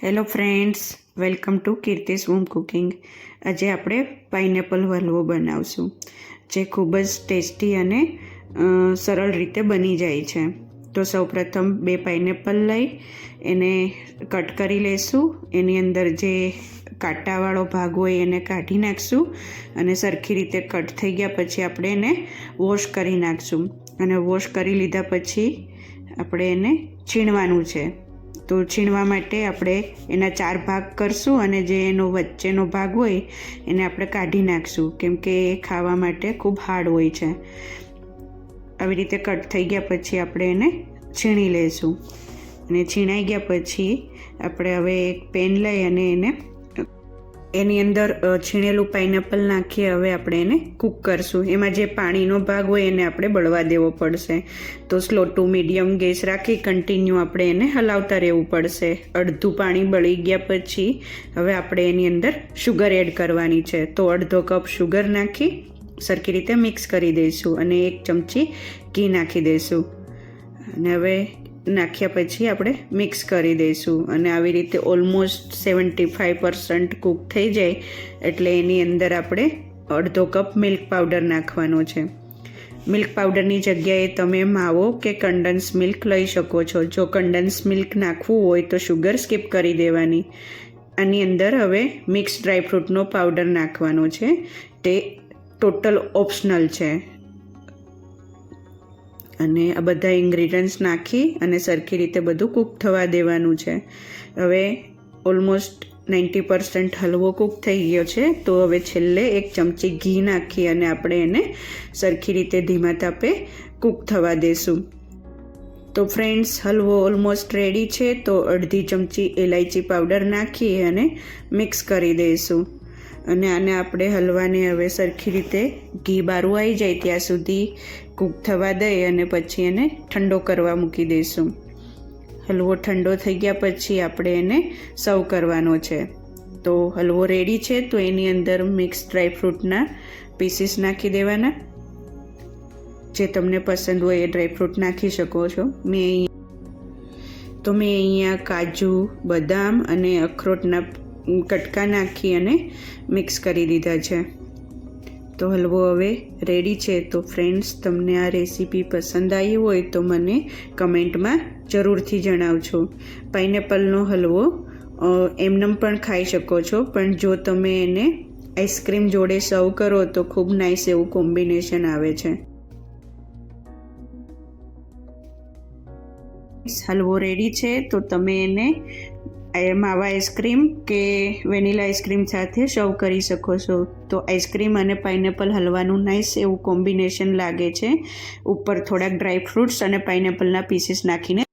Hello friends, welcome to Kirti's home cooking. આજે આપણે pineapple હલવો બનાવશું, જે ખૂબ જ ટેસ્ટી અને સરળ રીતે બની જાય છે. તો સૌપ્રથમ 2 પાઇનેપલ લઈ એને કટ કરી લઈશું. એની અંદર જે કાંટાવાળો ભાગ હોય એને કાઢી નાખશું અને સરખી રીતે કટ થઈ ગયા પછી આપણે એને વોશ કરી નાખશું. અને વોશ કરી લીધા પછી આપણે એને છીણવાનું છે. તો છીણવા માટે આપણે એના 4 ભાગ કરશું અને જે એનો વચ્ચેનો ભાગ હોય એને આપણે કાઢી નાખશું, કેમ કે એ ખાવા માટે ખૂબ હાર્ડ હોય છે. આવી રીતે કટ થઈ ગયા પછી આપણે એને છીણી લઈશું. અને છીણાઈ ગયા પછી આપણે હવે એક પેન લઈ અને એની અંદર છીણેલું પાઇનેપલ નાખી હવે આપણે એને કૂક કરશું. એમાં જે પાણીનો ભાગ હોય એને આપણે બળવા દેવો પડશે. તો slow to medium gas rakhi continue આપણે એને હલાવતા રહેવું પડશે. અડધું પાણી બળી ગયા પછી હવે આપણે એની અંદર શુગર એડ કરવાની છે. તો અડધો કપ શુગર નાખી સરખી રીતે મિક્સ કરી દઈશું અને 1 ચમચી ઘી નાખી દઈશું. અને હવે નાખ્યા પછી આપણે મિક્સ કરી દઈશું. અને આવી રીતે ઓલમોસ્ટ 75% કૂક થઈ જાય એટલે એની અંદર આપણે અડધો કપ મિલ્ક પાવડર નાખવાનો છે. મિલ્ક પાવડરની જગ્યાએ તમે માવો કે કન્ડન્સ મિલ્ક લઈ શકો છો. જો કન્ડન્સ મિલ્ક નાખવું હોય તો શુગર સ્કીપ કરી દેવાની. આની અંદર હવે મિક્સ ડ્રાયફ્રૂટનો પાવડર નાખવાનો છે. તે ટોટલ ઓપ્શનલ છે. અને આ બધા ઇન્ગ્રીડિયન્ટ્સ નાખી અને સરખી રીતે બધું કૂક થવા દેવાનું છે. હવે ઓલમોસ્ટ 90% હલવો કૂક થઈ ગયો છે. તો હવે છેલ્લે 1 ચમચી ઘી નાખી અને આપણે એને સરખી રીતે ધીમા તાપે કૂક થવા દેશું. તો ફ્રેન્ડ્સ, હલવો ઓલમોસ્ટ રેડી છે. તો અડધી ચમચી ઇલાયચી પાવડર નાખી અને મિક્સ કરી દઈશું. અને આને આપણે હલવાને હવે સરખી રીતે ઘી બારું આવી જાય ત્યાં સુધી કૂક થવા દઈ અને પછી એને ઠંડો કરવા મૂકી દઈશું. હલવો ઠંડો થઈ ગયા પછી આપણે એને સર્વ કરવાનો છે. તો હલવો રેડી છે. તો એની અંદર મિક્સ ડ્રાયફ્રૂટના પીસીસ નાખી દેવાના. જે તમને પસંદ હોય એ ડ્રાયફ્રૂટ નાખી શકો છો. મેં અહીંયા કાજુ, બદામ અને અખરોટના કટકા નાખી અને મિક્સ કરી દીધા છે. તો હલવો હવે રેડી છે. તો ફ્રેન્ડ્સ, તમને આ રેસીપી પસંદ આવી હોય તો મને કમેન્ટમાં જરૂરથી જણાવજો. પાઇનેપલનો હલવો એમનેમ પણ ખાઈ શકો છો, પણ જો તમે એને આઈસ્ક્રીમ જોડે સર્વ કરો તો ખૂબ નાઇસ એવું કોમ્બિનેશન આવે છે. હલવો રેડી છે. તો તમે એને માવા આઈસ્ક્રીમ કે વેનીલા આઈસ્ક્રીમ સાથે સર્વ કરી શકો છો. તો આઈસ્ક્રીમ અને પાઇનેપલ હલવાનું નાઇસ એવું કોમ્બિનેશન લાગે છે. ઉપર થોડાક ડ્રાય ફ્રૂટ્સ અને પાઇનેપલના પીસીસ નાખીને